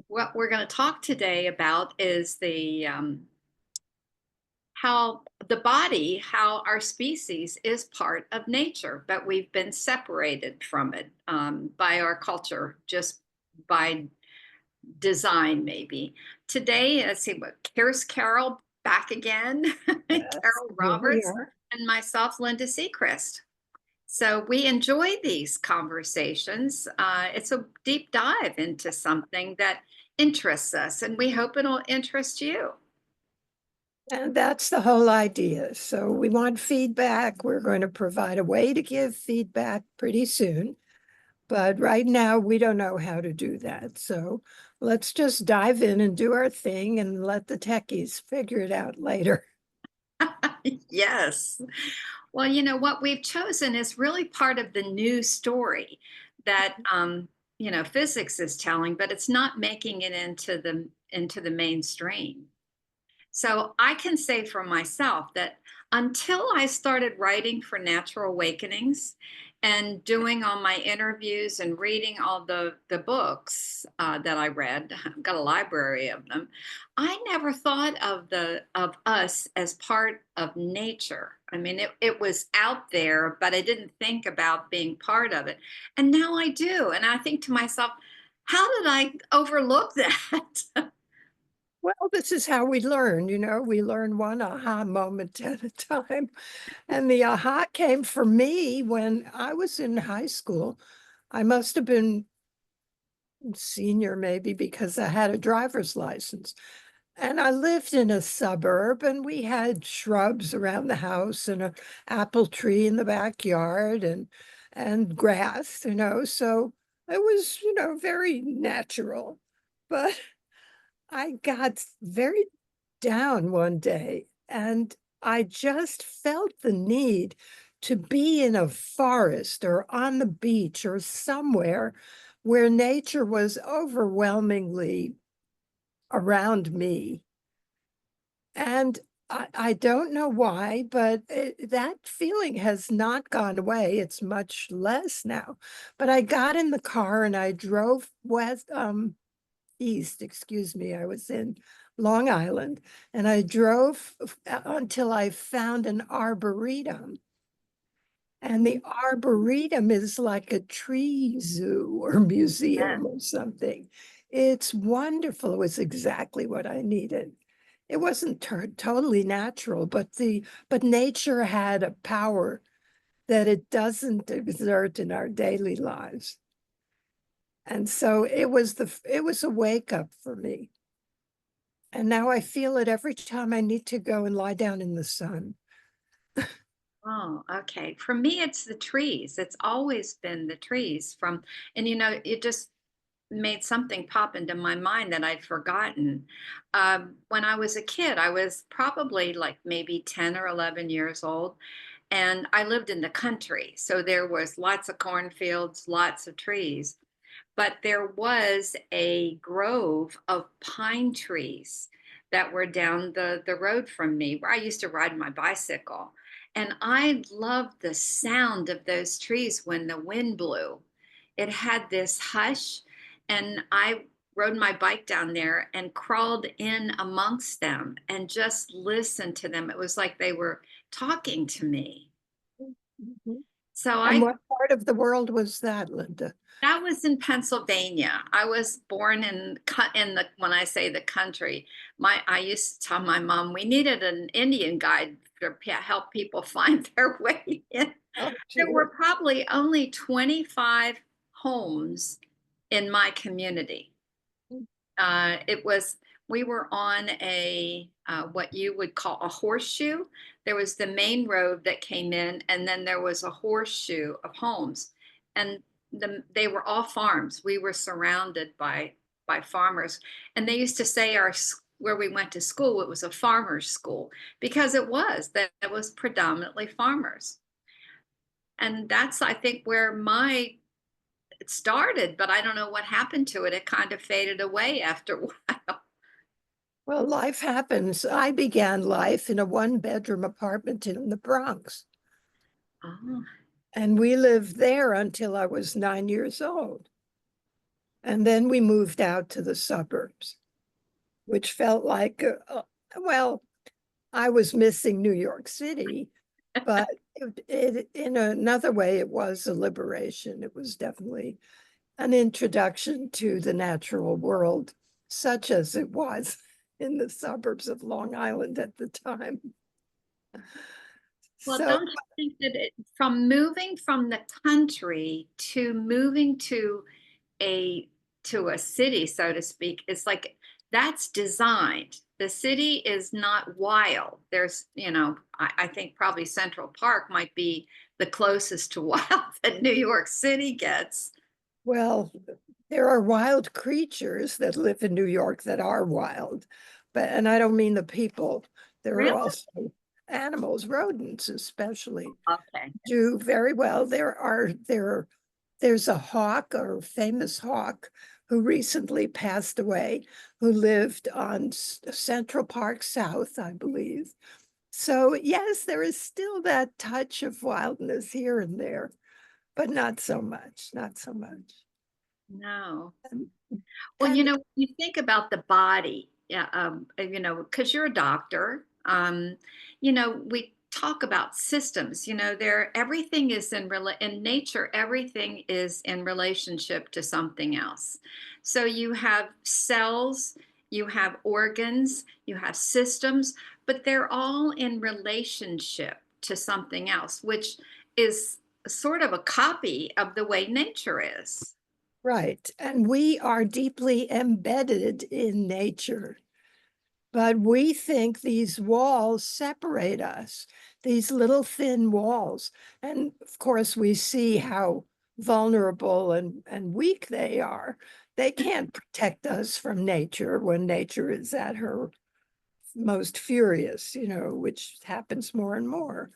What we're going to talk today about is the how the body, how our species is part of nature, but we've been separated from it by our culture, just by design, maybe. Today, let's see here's Carol back again, Yes, Carol here we Roberts, are. and myself, Linda Sechrist. So we enjoy these conversations. It's a deep dive into something that interests us, and we hope it'll interest you. And that's the whole idea. So we want feedback. We're going to provide a way to give feedback pretty soon. But right now, we don't know how to do that. So let's just dive in and do our thing and let the techies figure it out later. Yes. Well, what we've chosen is really part of the new story that physics is telling, but it's not making it into the mainstream. So I can say for myself that until I started writing for Natural Awakenings and doing all my interviews and reading all the books that I read, I've got a library of them. I never thought of us as part of nature. I mean, it was out there, but I didn't think about being part of it. And now I do. And I think to myself, how did I overlook that? Well, this is how we learn, we learn one aha moment at a time. And the aha came for me when I was in high school. I must have been senior, maybe because I had a driver's license. And I lived in a suburb and we had shrubs around the house and an apple tree in the backyard and grass, so it was, very natural. But I got very down one day and I just felt the need to be in a forest or on the beach or somewhere where nature was overwhelmingly around me. And I don't know why, but that feeling has not gone away. It's much less now. But I got in the car and I drove east, excuse me. I was in Long Island and I drove until I found an arboretum. And the arboretum is like a tree zoo or museum or something. It's wonderful. It was exactly what I needed. It wasn't totally natural, but nature had a power that it doesn't exert in our daily lives. And so it was a wake up for me. And now I feel it every time I need to go and lie down in the sun. Oh, okay. For me, it's the trees. It's always been the trees and it just made something pop into my mind that I'd forgotten. When I was a kid, I was probably like maybe 10 or 11 years old, and I lived in the country. So there was lots of cornfields, lots of trees, but there was a grove of pine trees that were down the road from me where I used to ride my bicycle. And I loved the sound of those trees when the wind blew. It had this hush, and I rode my bike down there and crawled in amongst them and just listened to them. It was like they were talking to me. Mhm. So And I what part of the world was that, Linda? That was in Pennsylvania. I was born in the when I say the country. I used to tell my mom we needed an Indian guide to help people find their way in. Oh, There dear. were probably only 25 homes in my community. It was We were on a what you would call a horseshoe. There was the main road that came in, and then there was a horseshoe of homes, and they were all farms. We were surrounded by farmers, and they used to say where we went to school, it was a farmers' school because that it was predominantly farmers, and that's I think where my it started, but I don't know what happened to it. It kind of faded away after a while. Well, life happens. I began life in a one-bedroom apartment in the Bronx, Oh, and we lived there until I was 9 years old. And then we moved out to the suburbs, which felt like, well, I was missing New York City, but in another way, it was a liberation. It was definitely an introduction to the natural world, such as it was in the suburbs of Long Island at the time. Well, So, don't you think that from moving from the country to moving a to a city, so to speak, it's like that's designed. The city is not wild. There's, I think probably Central Park might be the closest to wild that New York City gets. well, there are wild creatures that live in New York that are wild, and I don't mean the people. There are Really? also animals, rodents especially, Okay. do very well. There's a hawk, or famous hawk, who recently passed away, who lived on Central Park South, I believe. So yes, there is still that touch of wildness here and there, but not so much, not so much. No. And, Well, and when you think about the body, yeah, because you're a doctor, we talk about systems. Everything is in nature. Everything is in relationship to something else. So you have cells, you have organs, you have systems, but they're all in relationship to something else, which is sort of a copy of the way nature is. right, and we are deeply embedded in nature. But we think these walls separate us, these little thin walls. And of course, we see how vulnerable and weak they are. They can't protect us from nature when nature is at her most furious, which happens more and more.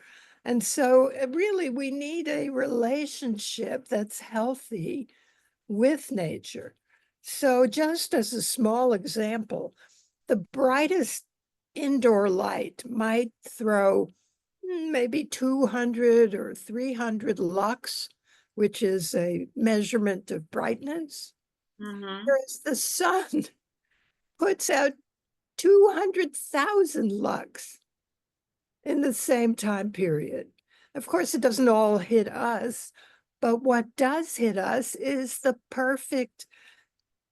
And so, really, we need a relationship that's healthy with nature. So, just as a small example, the brightest indoor light might throw maybe 200 or 300 lux, which is a measurement of brightness, Hmm. whereas the sun puts out 200,000 lux in the same time period. Of course, it doesn't all hit us, but what does hit us is the perfect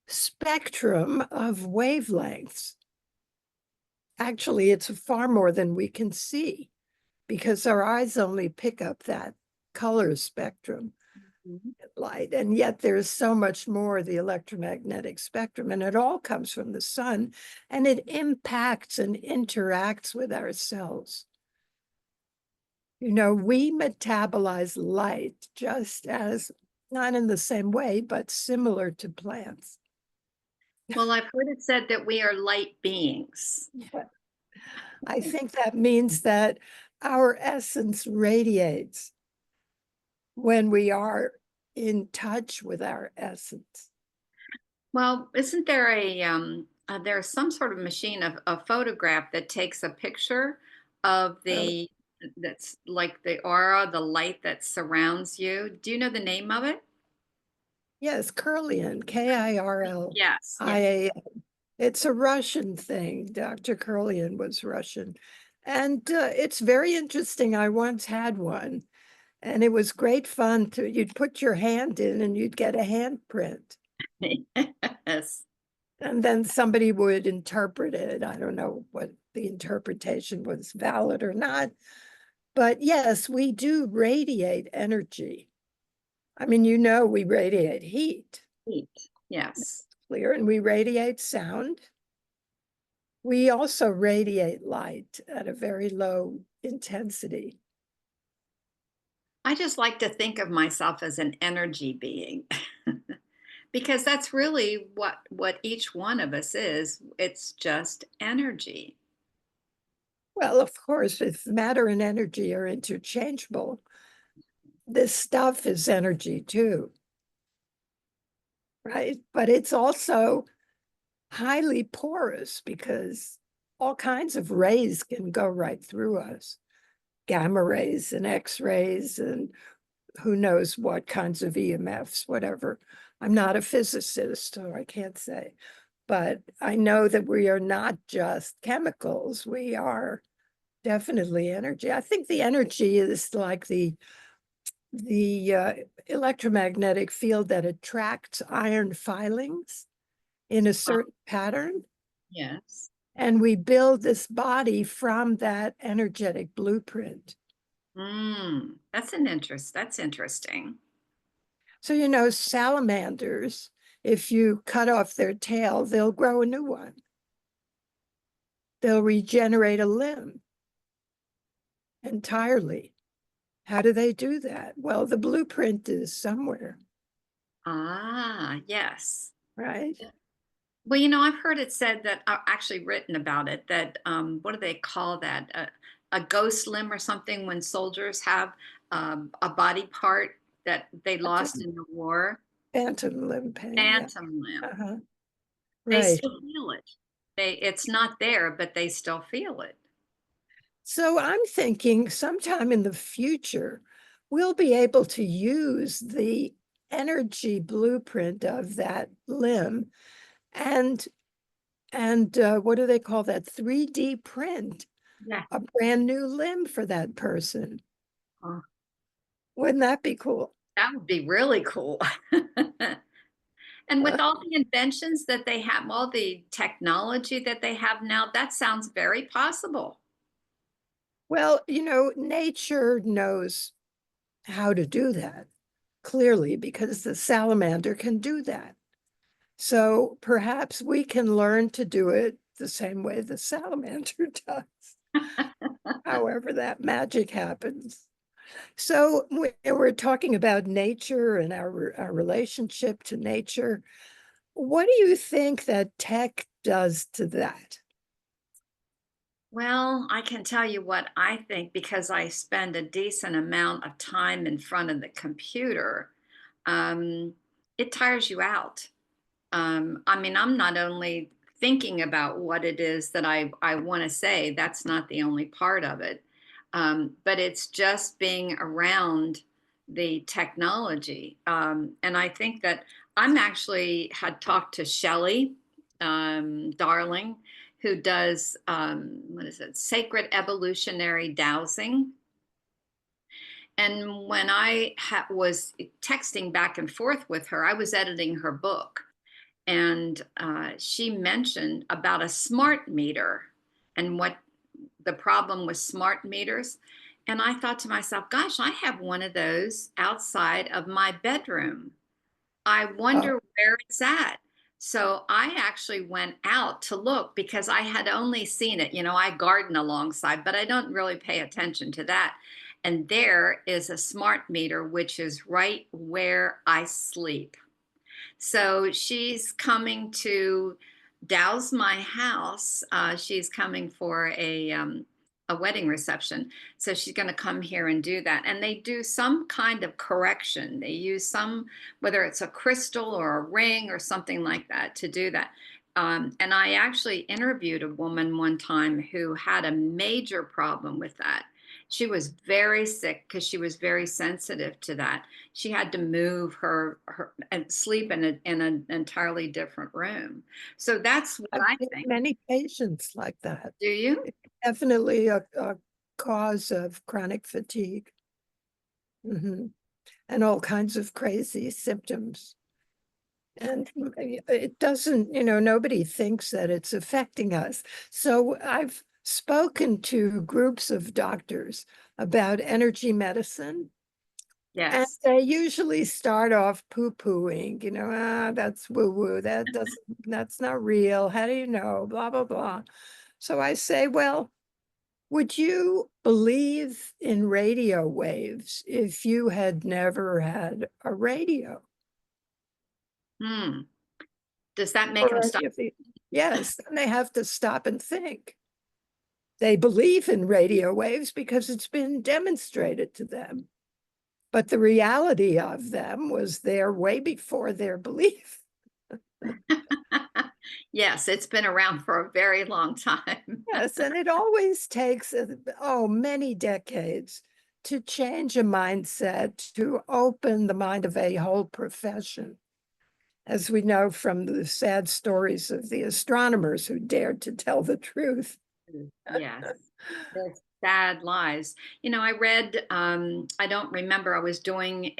spectrum of wavelengths. Actually, it's far more than we can see because our eyes only pick up that color spectrum light. And yet there's so much more, the electromagnetic spectrum, and it all comes from the sun, and it impacts and interacts with our cells. We metabolize light just as, not in the same way, but similar to plants. Well, I've heard it said that we are light beings. Yeah. I think that means that our essence radiates when we are in touch with our essence. Well, isn't there there's some sort of machine, of a photograph that takes a picture of Uh, that's like the aura, the light that surrounds you. Do you know the name of it? yes, Kirlian, Kirlian. Yes, yes. It's a Russian thing. Dr. Kirlian was Russian. And it's very interesting. I once had one, and it was great fun you'd put your hand in and you'd get a handprint. Yes. And then somebody would interpret it. I don't know what the interpretation was, valid or not. But yes, we do radiate energy. I mean, we radiate heat, Heat. Yes. clear, and we radiate sound. We also radiate light at a very low intensity. I just like to think of myself as an energy being. Because that's really what each one of us is. It's just energy. Well, of course, if matter and energy are interchangeable, this stuff is energy too, right? But it's also highly porous because all kinds of rays can go right through us, gamma rays and X rays and who knows what kinds of EMFs, whatever. I'm not a physicist, so I can't say, but I know that we are not just chemicals. We are definitely energy. I think the energy is like the electromagnetic field that attracts iron filings in a Uh, certain pattern. yes. And we build this body from that energetic blueprint. That's interesting. So, salamanders, if you cut off their tail, they'll grow a new one. They'll regenerate a limb entirely. How do they do that? Well, the blueprint is somewhere, Ah, yes. right? Well, I've heard it said that, actually written about it, that, what do they call that? A ghost limb or something when soldiers have a body part that they lost Phantom, in the war. phantom limb pain, yeah. Phantom limb. Uh-huh. They Right. still feel it. It's not there, but they still feel it. So I'm thinking sometime in the future, we'll be able to use the energy blueprint of that limb and what do they call that? 3D print Yeah. a brand new limb for that person. Oh, Wouldn't that be cool? that would be really cool. And Uh, with all the inventions that they have, all the technology that they have now, that sounds very possible. well, nature knows how to do that clearly because the salamander can do that. So perhaps we can learn to do it the same way the salamander does, however that magic happens. So we're talking about nature and our relationship to nature. What do you think that tech does to that? Well, I can tell you what I think because I spend a decent amount of time in front of the computer. Um, it tires you out. I mean, I'm not only thinking about what it is that I want to say, that's not the only part of it, but it's just being around the technology. And I think that I'm actually had talked to Shelley Darling, who does, what is it, sacred evolutionary dowsing. And when was texting back and forth with her, I was editing her book, and she mentioned about a smart meter and what the problem with smart meters. And I thought to myself, gosh, I have one of those outside of my bedroom. I Oh, wonder where it's at. So I actually went out to look because I had only seen it. I garden alongside, but I don't really pay attention to that. And there is a smart meter, which is right where I sleep. So she's coming to douse my house. She's coming for a wedding reception. So she's going to come here and do that. And they do some kind of correction. They use whether it's a crystal or a ring or something like that to do that. And I actually interviewed a woman one time who had a major problem with that. She was very sick because she was very sensitive to that. She had to move her and sleep in an entirely different room. So that's what I've I seen think. many patients like that. Do you? It's definitely a cause of chronic fatigue. Mhm. And all kinds of crazy symptoms. And it doesn't, nobody thinks that it's affecting us. So I've spoken to groups of doctors about energy medicine, and Yes. they usually start off poo-pooing, that's woo-woo, that's not real. How do you know? Blah, blah, blah. So I say, well, would you believe in radio waves if you had never had a radio? Hmm. Does that make them Or stop? yes, then they have to stop and think. They believe in radio waves because it's been demonstrated to them. But the reality of them was there way before their belief. Yes, it's been around for a very long time. Yes, and it always takes, many decades to change a mindset, to open the mind of a whole profession. as we know from the sad stories of the astronomers who dared to tell the truth. Yes. Those sad lies. I read, I don't remember, I was doing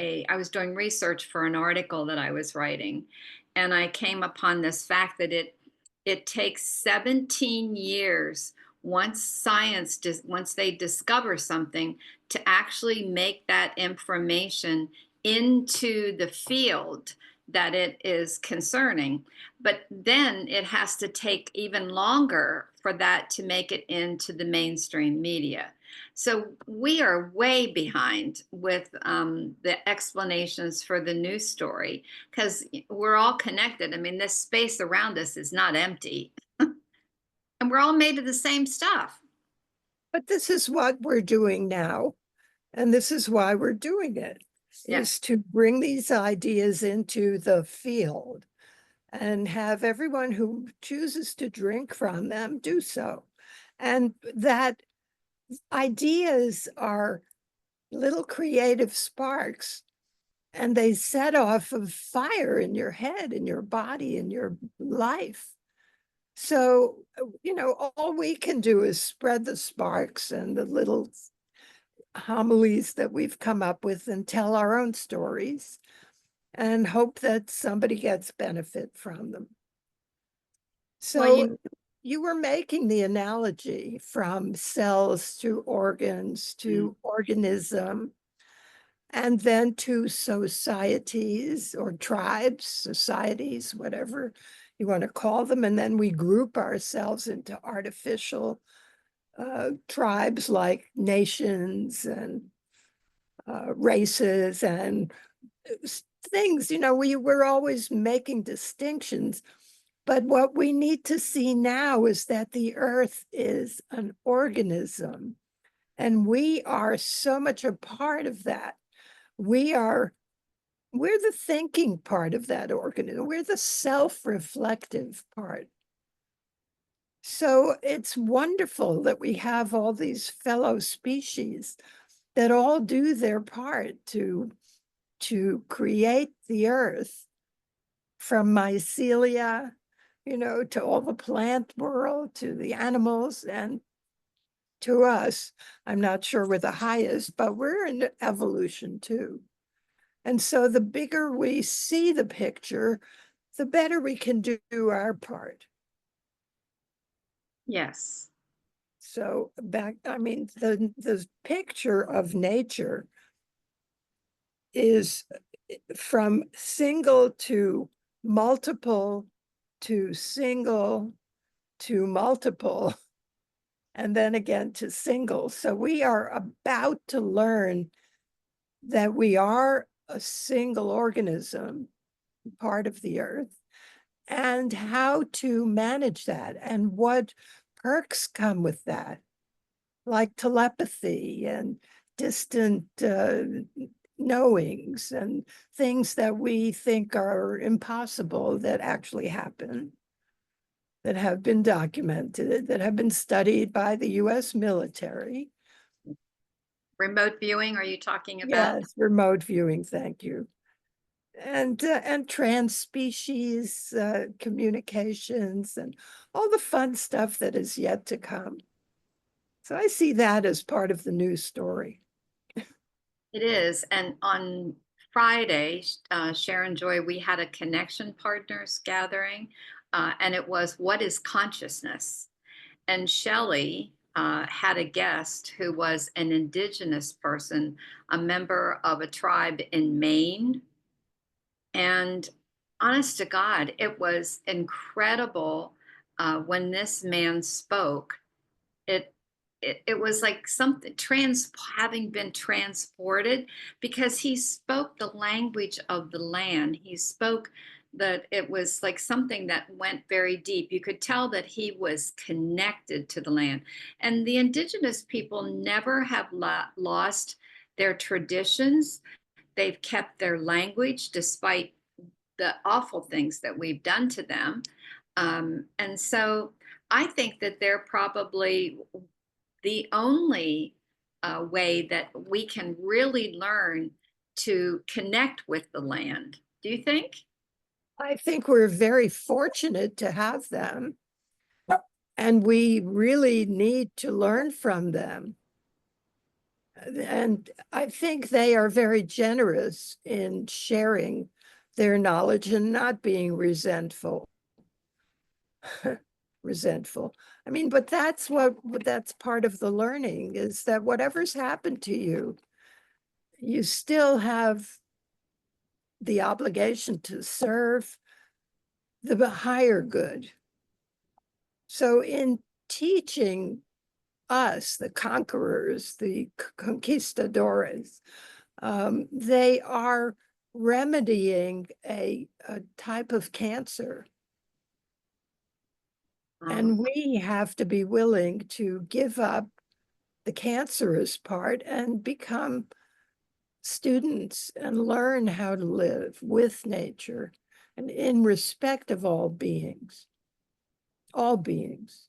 research for an article that I was writing, and I came upon this fact that it takes 17 years once they discover something to actually make that information into the field that it is concerning. But then it has to take even longer for that to make it into the mainstream media. So we are way behind with the explanations for the news story because we're all connected. I mean, this space around us is not empty, and we're all made of the same stuff. But this is what we're doing now, and this is why we're doing it, Yeah. is to bring these ideas into the field and have everyone who chooses to drink from them do so. And that ideas are little creative sparks, and they set off a fire in your head, in your body, in your life. So, all we can do is spread the sparks and the little homilies that we've come up with and tell our own stories and hope that somebody gets benefit from them. Well, So you were making the analogy from cells to organs mm, to organism and then to societies or tribes, societies, whatever you want to call them. And then we group ourselves into artificial tribes like nations and races and things. We're always making distinctions. But what we need to see now is that the earth is an organism, and we are so much a part of that. We're the thinking part of that organism. We're the self-reflective part. So it's wonderful that we have all these fellow species that all do their part to create the earth from mycelia, to all the plant world, to the animals, and to us. I'm not sure we're the highest, but we're in evolution too. And so the bigger we see the picture, the better we can do our part. yes. So the picture of nature is from single to multiple to single to multiple and then again to single. So we are about to learn that we are a single organism, part of the earth, and how to manage that and what perks come with that, like telepathy and distant knowings and things that we think are impossible that actually happen, that have been documented, that have been studied by the US military. Remote viewing, are you talking about? Yes, remote viewing, thank you. And trans-species communications and all the fun stuff that is yet to come. So I see that as part of the news story. It is. And on Friday, Sharon Joy, we had a Connection Partners gathering, and it was What is Consciousness? And Shelley had a guest who was an indigenous person, a member of a tribe in Maine. And honest to God, it was incredible when this man spoke. It, it was like something having been transported because he spoke the language of the land. He spoke that it was like something that went very deep. You could tell that he was connected to the land. And the indigenous people never have lost their traditions. They've kept their language despite the awful things that we've done to them. And so I think that they're probably the only way that we can really learn to connect with the land. Do you think? I think we're very fortunate to have them, and we really need to learn from them. And I think they are very generous in sharing their knowledge and not being resentful. Resentful. I mean, but that's part of the learning, is that whatever's happened to you, you still have the obligation to serve the higher good. So in teaching us, the conquerors, the conquistadores, they are remedying a type of cancer. And Um, we have to be willing to give up the cancerous part and become students and learn how to live with nature and in respect of all beings, all beings.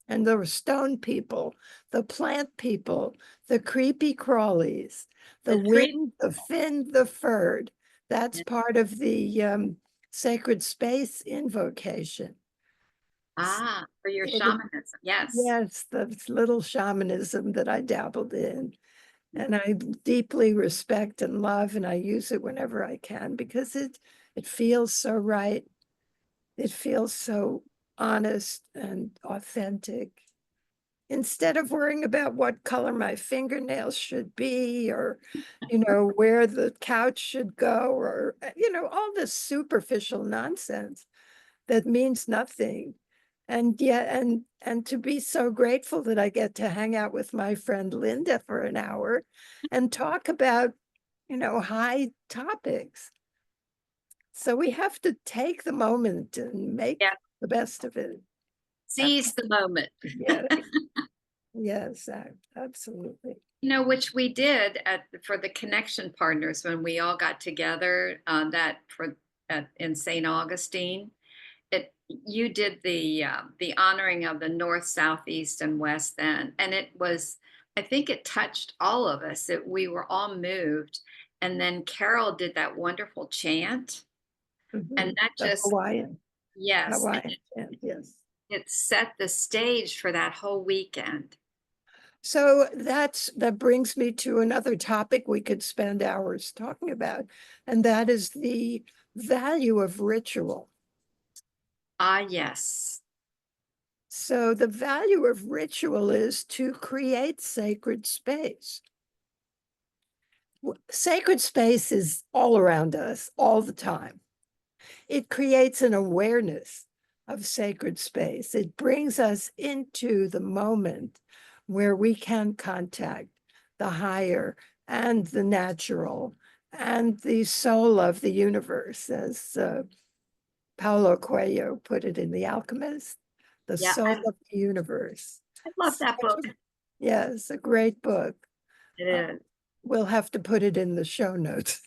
And the stone people, the plant people, the creepy crawlies, the the tree. winged, the finned, the furred. That's part of the sacred space invocation. For your It, shamanism. Yes. yes, the little shamanism that I dabbled in. And I deeply respect and love, and I use it whenever I can because it feels so right. It feels so honest and authentic. Instead of worrying about what color my fingernails should be, or where the couch should go, or all this superficial nonsense that means nothing. And yet, and to be so grateful that I get to hang out with my friend Linda for an hour and talk about high topics. So we have to take the moment and make Yeah. the best of it. That's Seize the moment. yeah, yes, absolutely. Which we did for the connection partners when we all got together that for in St. Augustine. You did the honoring of the north, south, east, and west then, and it was, I think it touched all of us. We were all moved, and then Carol did that wonderful chant, and that The just, Hawaiian, yes, and Hawaiian, yes. it set the stage for that whole weekend. So that brings me to another topic we could spend hours talking about, and that is the value of ritual. Yes. So the value of ritual is to create sacred space. Sacred space is all around us all the time. It creates an awareness of sacred space. It brings us into the moment where we can contact the higher and the natural and the soul of the universe, as Paulo Coelho put it in The Alchemist, the Yeah, soul of the universe. I love that book. Yes, a great book. It Uh, is. we'll have to put it in the show notes.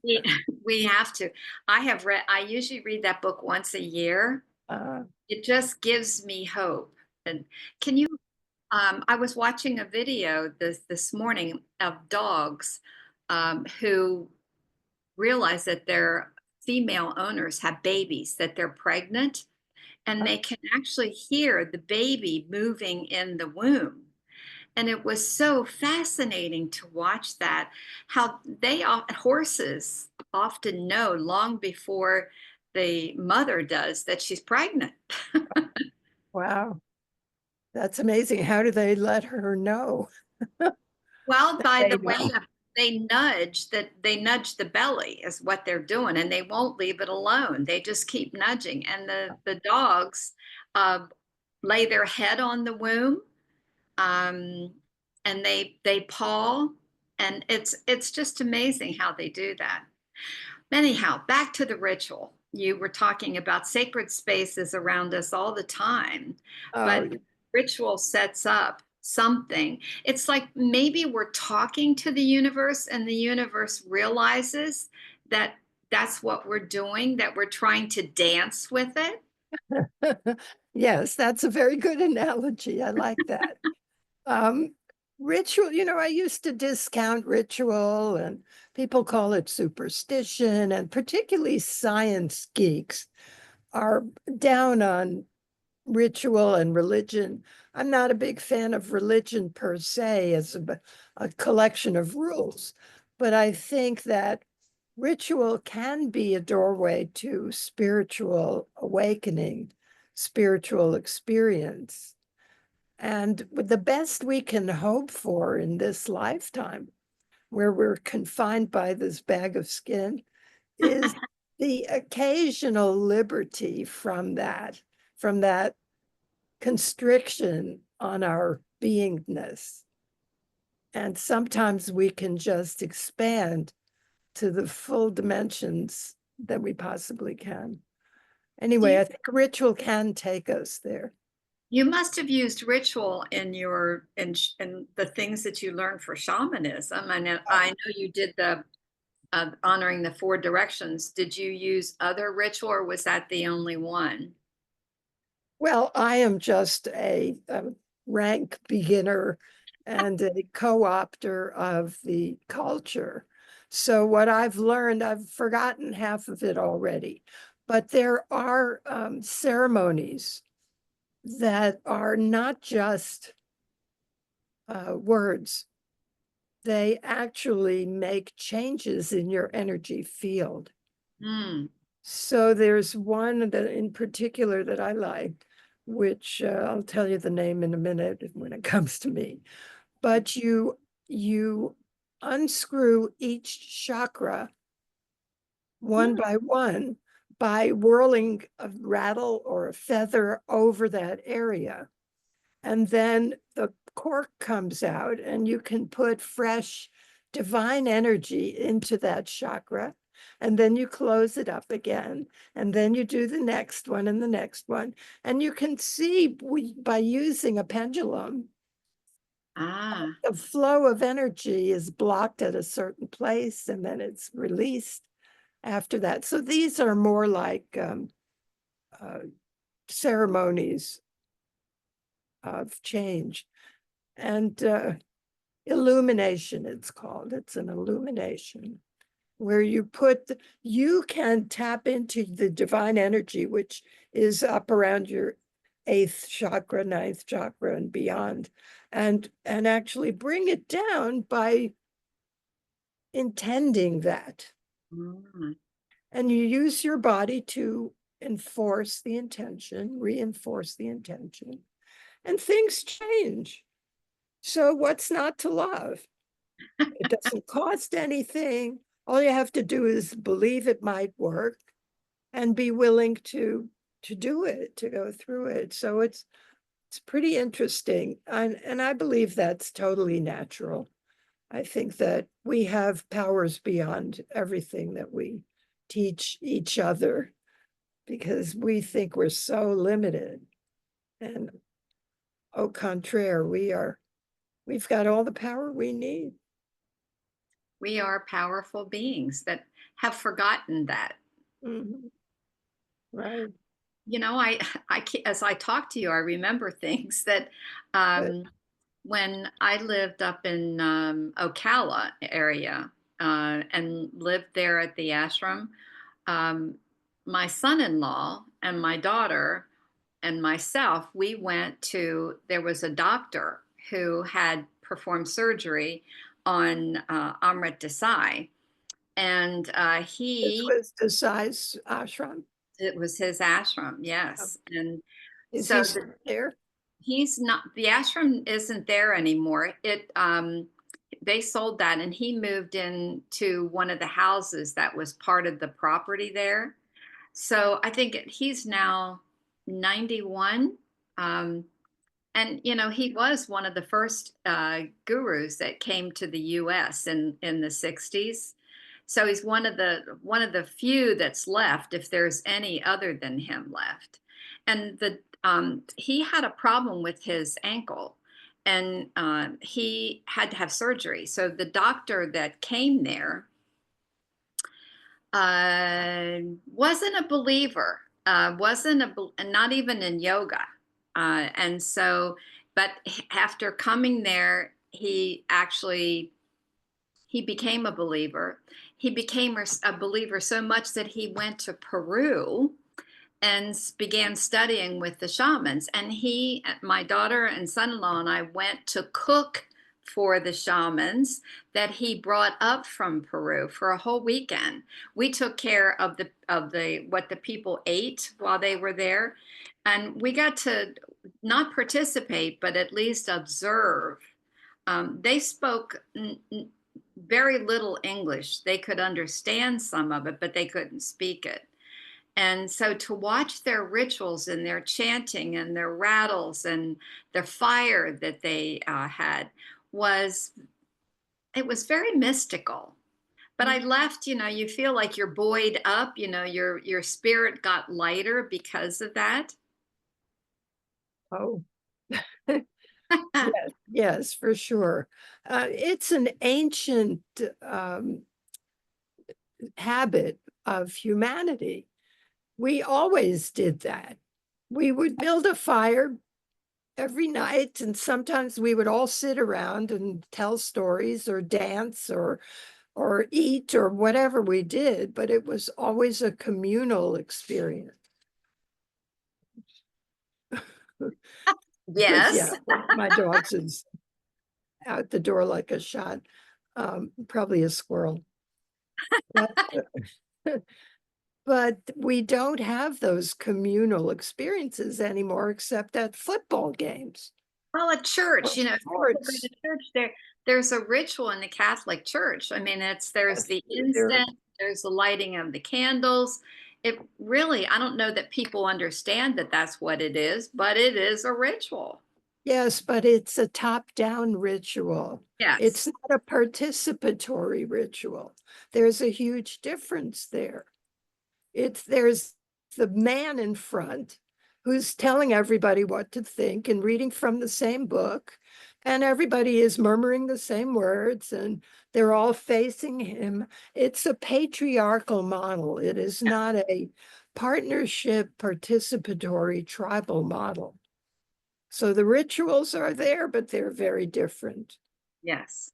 we, we have to. I usually read that book once a year. Uh, It just gives me hope. And can you I was watching a video this morning of dogs who realize that their female owners have babies, that they're pregnant, and they can actually hear the baby moving in the womb. And it was so fascinating to watch that, how horses often know long before the mother does that she's pregnant. wow. That's amazing. How do they let her know Well, that by they the way know? they nudge the belly is what they're doing, and they won't leave it alone. They just keep nudging, and the dogs uh, lay their head on the womb, um, and they paw, and it's just amazing how they do that. Anyhow, back to the ritual. You were talking about sacred spaces around us all the time, Oh, but ritual sets up something. It's like maybe we're talking to the universe and the universe realizes that that's what we're doing, that we're trying to dance with it. yes, that's a very good analogy. I like that. Um, Ritual, I used to discount ritual, and people call it superstition, and particularly science geeks are down on ritual and religion. I'm not a big fan of religion per se as a collection of rules, but I think that ritual can be a doorway to spiritual awakening, spiritual experience. And the best we can hope for in this lifetime, where we're confined by this bag of skin, is the occasional liberty from that constriction on our beingness. And sometimes we can just expand to the full dimensions that we possibly can. Do Anyway, you, I think ritual can take us there. you must have used ritual in in the things that you learned for shamanism. I know you did the honoring the four directions. Did you use other ritual, or was that the only one? Well, I am just a rank beginner and a co-opter of the culture. So what I've learned, I've forgotten half of it already. But there are ceremonies that are not just words. They actually make changes in your energy field. Hmm. So there's one that in particular that I like, which I'll tell you the name in a minute when it comes to me. But you unscrew each chakra one by one by whirling a rattle or a feather over that area. And then the cork comes out, and you can put fresh divine energy into that chakra. And then you close it up again. And then you do the next one and the next one. And you can see by using a pendulum, Ah. the flow of energy is blocked at a certain place and then it's released after that. So these are more like uh, ceremonies of change. And illumination, it's called. It's an illumination where you can tap into the divine energy, which is up around your eighth chakra, ninth chakra, and beyond, and actually bring it down by intending that. Mm. And you use your body to enforce the intention, reinforce the intention, and things change. So what's not to love? It doesn't cost anything. All you have to do is believe it might work and be willing to do it, to go through it. So it's pretty interesting. And I believe that's totally natural. I think that we have powers beyond everything that we teach each other because we think we're so limited. And au contraire, we've got all the power we need. We are powerful beings that have forgotten that. Mhm. Right. As I talk to you, I remember things that But um, when I lived up in Ocala area and lived there at the ashram, um, my son-in-law and my daughter and myself, we went to, there was a doctor who had performed surgery on Amrit Desai. And this was the size ashram. it was his ashram, Oh, yes. And is so he still there? he's not, the ashram isn't there anymore. They sold that and he moved into one of the houses that was part of the property there. So I think he's now 91. Um, and he was one of the first gurus that came to the U.S. in the 60s. So he's one of the few that's left, if there's any other than him left. And he had a problem with his ankle, and he had to have surgery. So the doctor that came there wasn't a believer, wasn't not even in yoga, and so, but after coming there, he actually he became a believer. He became a believer so much that he went to Peru and began studying with the shamans. And my daughter and son-in-law and I went to cook for the shamans that he brought up from Peru for a whole weekend. We took care of the what the people ate while they were there, and we got to not participate, but at least observe. They spoke very little English. They could understand some of it, but they couldn't speak it. And so to watch their rituals and their chanting and their rattles and their fire that they had was it was very mystical. But I left, you feel like you're buoyed up, your spirit got lighter because of that. Oh, yes, yes, for sure. It's an ancient habit of humanity. We always did that. We would build a fire every night, and sometimes we would all sit around and tell stories or dance or eat or whatever we did, but it was always a communal experience. Yeah, Yes. my dog's is out the door like a shot, probably a squirrel. But, but we don't have those communal experiences anymore, except at football games Well, at church, or if people go to sports. church, there's a ritual in the Catholic Church. I mean, there's That's the there. incense, there's the lighting of the candles. It really, I don't know that people understand that that's what it is, but it is a ritual. Yes, but it's a top-down ritual. Yes. It's not a participatory ritual. There's a huge difference there. There's the man in front who's telling everybody what to think and reading from the same book, and everybody is murmuring the same words and they're all facing him. It's a patriarchal model. It is not a partnership participatory tribal model. So the rituals are there, but they're very different. Yes.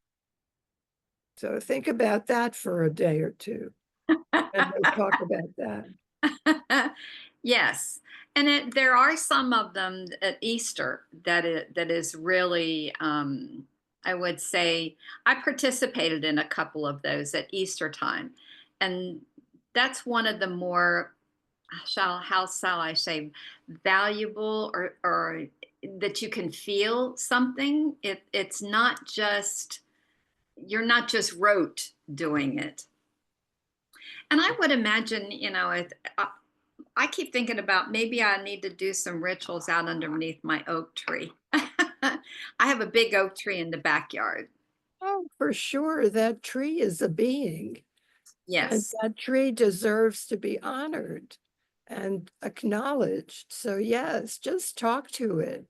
So think about that for a day or two, and we'll talk about that. Yes. And there are some of them at Easter that is really, I would say, I participated in a couple of those at Easter time. And that's one of the more, how shall I say, valuable or that you can feel something. It's not just, you're not just rote doing it. And I would imagine, I keep thinking about maybe I need to do some rituals out underneath my oak tree. I have a big oak tree in the backyard. Oh, for sure, that tree is a being, and Yes, that tree deserves to be honored and acknowledged. So yes, just talk to it.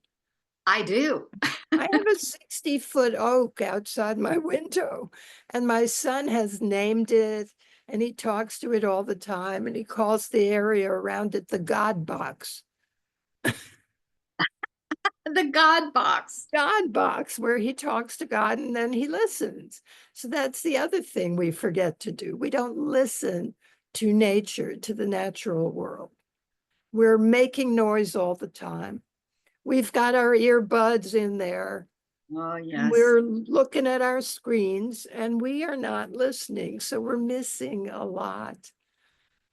I do. I have a 60-foot oak outside my window, and my son has named it, and he talks to it all the time, and he calls the area around it the God box. The God box. God box, where he talks to God and then he listens. So that's the other thing we forget to do. We don't listen to nature, to the natural world. We're making noise all the time. We've got our earbuds in there Oh, and yes. we're looking at our screens and we are not listening. So we're missing a lot.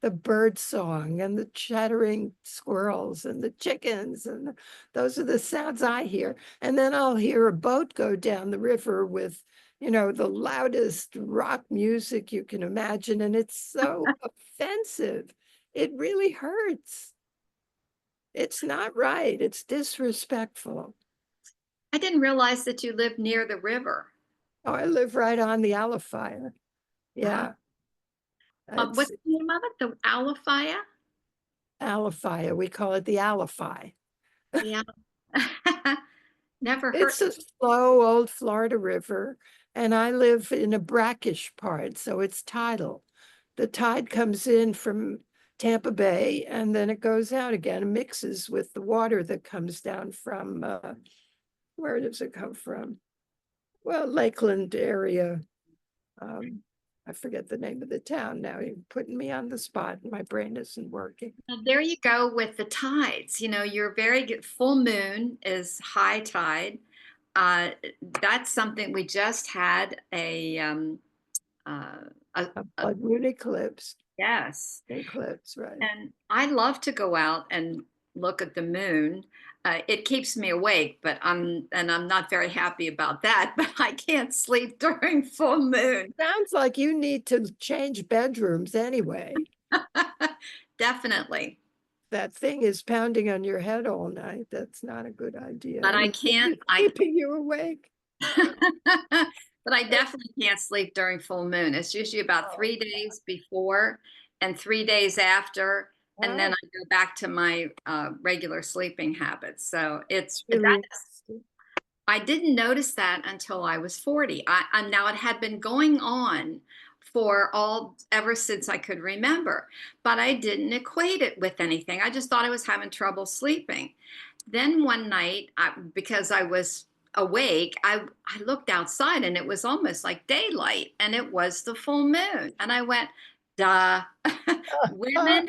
The bird song and the chattering squirrels and the chickens, and those are the sounds I hear. And then I'll hear a boat go down the river with, the loudest rock music you can imagine, and it's so offensive. It really hurts. It's not right. It's disrespectful. I didn't realize that you lived near the river. Oh, I live right on the Alafaya. Uh-huh. Yeah, it's What's the name of it? The Alafaya? Alafaya. We call it the Alafai. Yeah. Never heard. It's a slow old Florida river, and I live in a brackish part, so it's tidal. The tide comes in from Tampa Bay, and then it goes out again and mixes with the water that comes down from, where does it come from? Well, Lakeland area. Um, I forget the name of the town now. You're putting me on the spot and my brain isn't working. Well, there you go with the tides. You're very good. Full moon is high tide. Uh, that's something we just had uh, A a blood moon eclipse, yes. right? And I love to go out and look at the moon. It keeps me awake, I'm not very happy about that. But I can't sleep during full moon. Sounds like you need to change bedrooms anyway. Definitely. That thing is pounding on your head all night. That's not a good idea. But I And can't. it's I keeping you awake. but I definitely can't sleep during full moon. It's usually about Oh, 3 days before and 3 days after, and then oh, I go back to my regular sleeping habits. So it's really that's interesting. I didn't notice that until I was 40. Now it had been going on for all ever since I could remember, but I didn't equate it with anything. I just thought I was having trouble sleeping. Then one night, because I was awake, I looked outside and it was almost like daylight and it was the full moon. And I went, duh, women,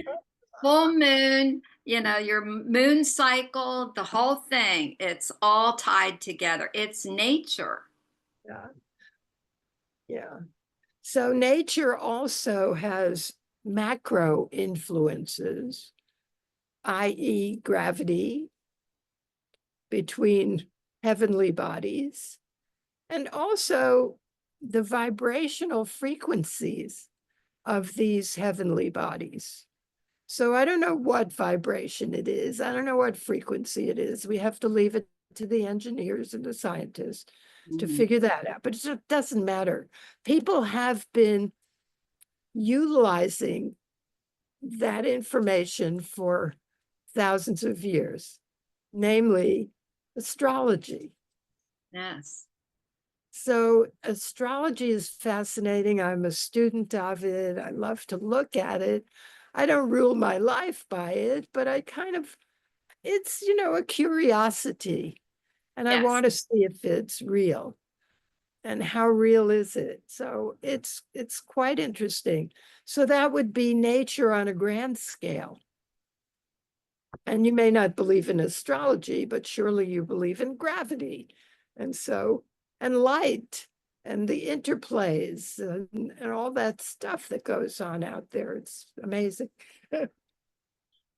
full moon, your moon cycle, the whole thing, it's all tied together. It's nature. Yeah, yeah. So nature also has macro influences, i.e., gravity between heavenly bodies, and also the vibrational frequencies of these heavenly bodies. So I don't know what vibration it is. I don't know what frequency it is. We have to leave it to the engineers and the scientists to Mhm. figure that out. But it doesn't matter. People have been utilizing that information for thousands of years, namely astrology. Yes. So astrology is fascinating. I'm a student of it. I love to look at it. I don't rule my life by it, but I kind of, it's, a curiosity. And I Yes. want to see if it's real and how real is it. So it's quite interesting. So that would be nature on a grand scale. And you may not believe in astrology, but surely you believe in gravity. And so, and light and the interplays and all that stuff that goes on out there. It's amazing.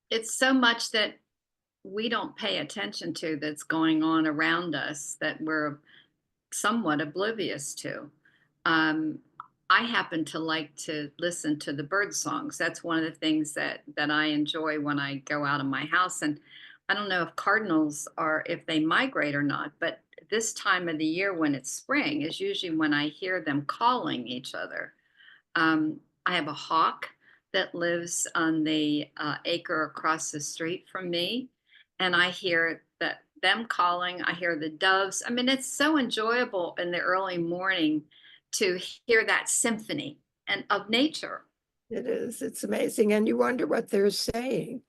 It's so much that we don't pay attention to that's going on around us that we're somewhat oblivious to. Um, I happen to like to listen to the bird songs. That's one of the things that I enjoy when I go out of my house. And I don't know if cardinals are if they migrate or not, but this time of the year when it's spring is usually when I hear them calling each other. I have a hawk that lives on the acre across the street from me, and I hear that them calling. I hear the doves. I mean, it's so enjoyable in the early morning to hear that symphony and of nature. It is. It's amazing. And you wonder what they're saying,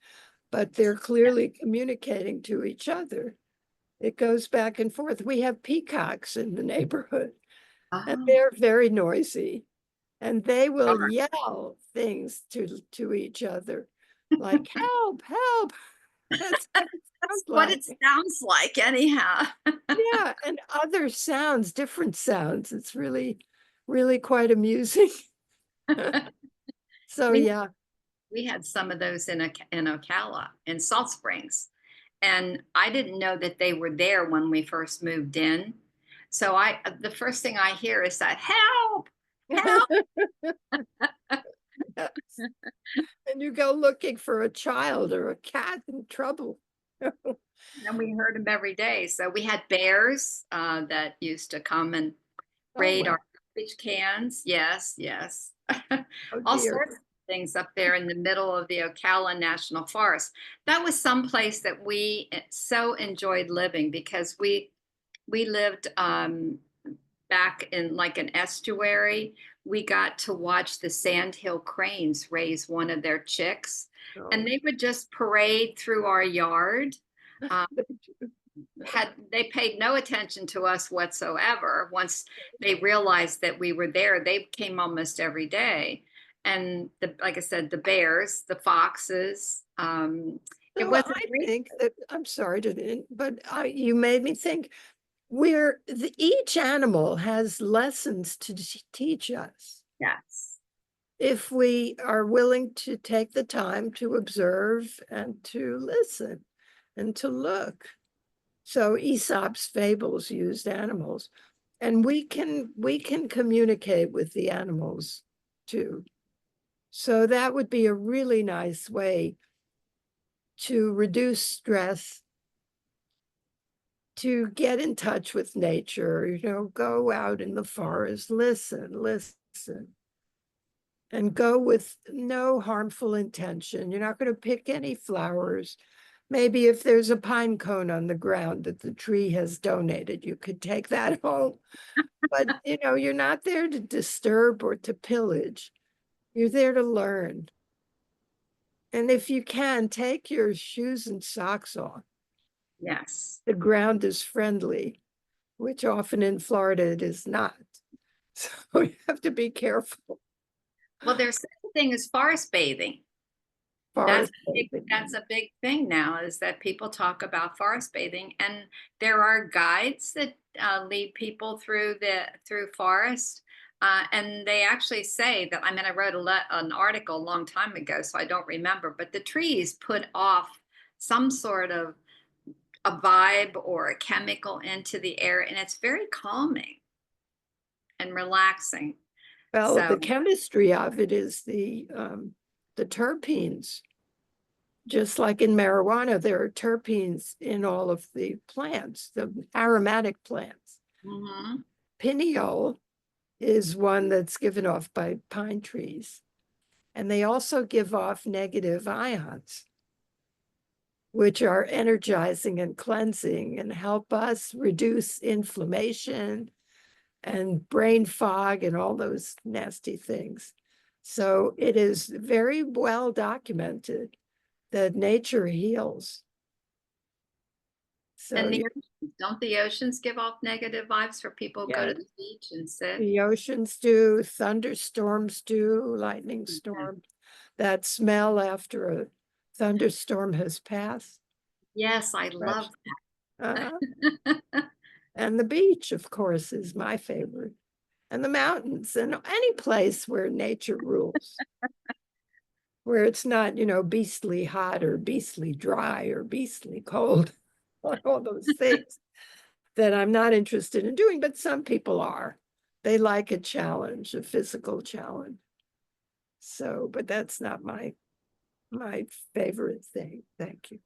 but they're clearly communicating to each other. It goes back and forth. We have peacocks in the neighborhood, and Oh, they're very noisy, and they will darn. yell things to each other, like "help, help." That's what it That's sounds what it like. sounds like, anyhow. Yeah, and other sounds, different sounds. It's really, really quite amusing. So we yeah, we had some of those in Ocala in Salt Springs, and I didn't know that they were there when we first moved in. So I the first thing I hear is that help, help. and you go looking for a child or a cat in trouble. And we heard them every day. So we had bears that used to come and Oh raid well, our garbage cans. Yes, yes. oh All dear. sorts of things up there in the middle of the Ocala National Forest. That was some place that we so enjoyed living because we lived back in like an estuary. We got to watch the sandhill cranes raise one of their chicks, and Oh, they would just parade through our yard. Uh, they paid no attention to us whatsoever. Once they realized that we were there, they came almost every day. And like I said, the bears, the foxes, it So was a I great. think that, I'm sorry to, but you made me think, each animal has lessons to teach us Yes. if we are willing to take the time to observe and to listen and to look. So Aesop's fables used animals, and we can communicate with the animals too. So that would be a really nice way to reduce stress, to get in touch with nature, go out in the forest, listen, and go with no harmful intention. You're not going to pick any flowers. Maybe if there's a pine cone on the ground that the tree has donated, you could take that home. But, you're not there to disturb or to pillage. You're there to learn. And if you can, take your shoes and socks off. Yes. The ground is friendly, which often in Florida it is not. So you have to be careful. Well, there's such a thing as forest bathing. Forest bathing. That's a big thing now, is that people talk about forest bathing, and there are guides that lead people through forest. And they actually say that, I mean, I wrote an article a long time ago, so I don't remember, but the trees put off some sort of a vibe or a chemical into the air, and it's very calming and relaxing. Well, So, the chemistry of it is the terpenes. Just like in marijuana, there are terpenes in all of the plants, the aromatic plants. mhm. Pineal is one that's given off by pine trees. And they also give off negative ions, which are energizing and cleansing and help us reduce inflammation and brain fog and all those nasty things. So it is very well documented that nature heals. So And the oceans, don't the oceans give off negative vibes for people who go yeah, to the beach and sit? the oceans do, thunderstorms do, lightning Okay. storms, that smell after a thunderstorm has passed. Yes, I Fresh. love Uh, that. and the beach, of course, is my favorite. And the mountains, and any place where nature rules, where it's not, beastly hot or beastly dry or beastly cold, all those things that I'm not interested in doing, but some people are. They like a challenge, a physical challenge. So, but that's not my favorite thing. Thank you.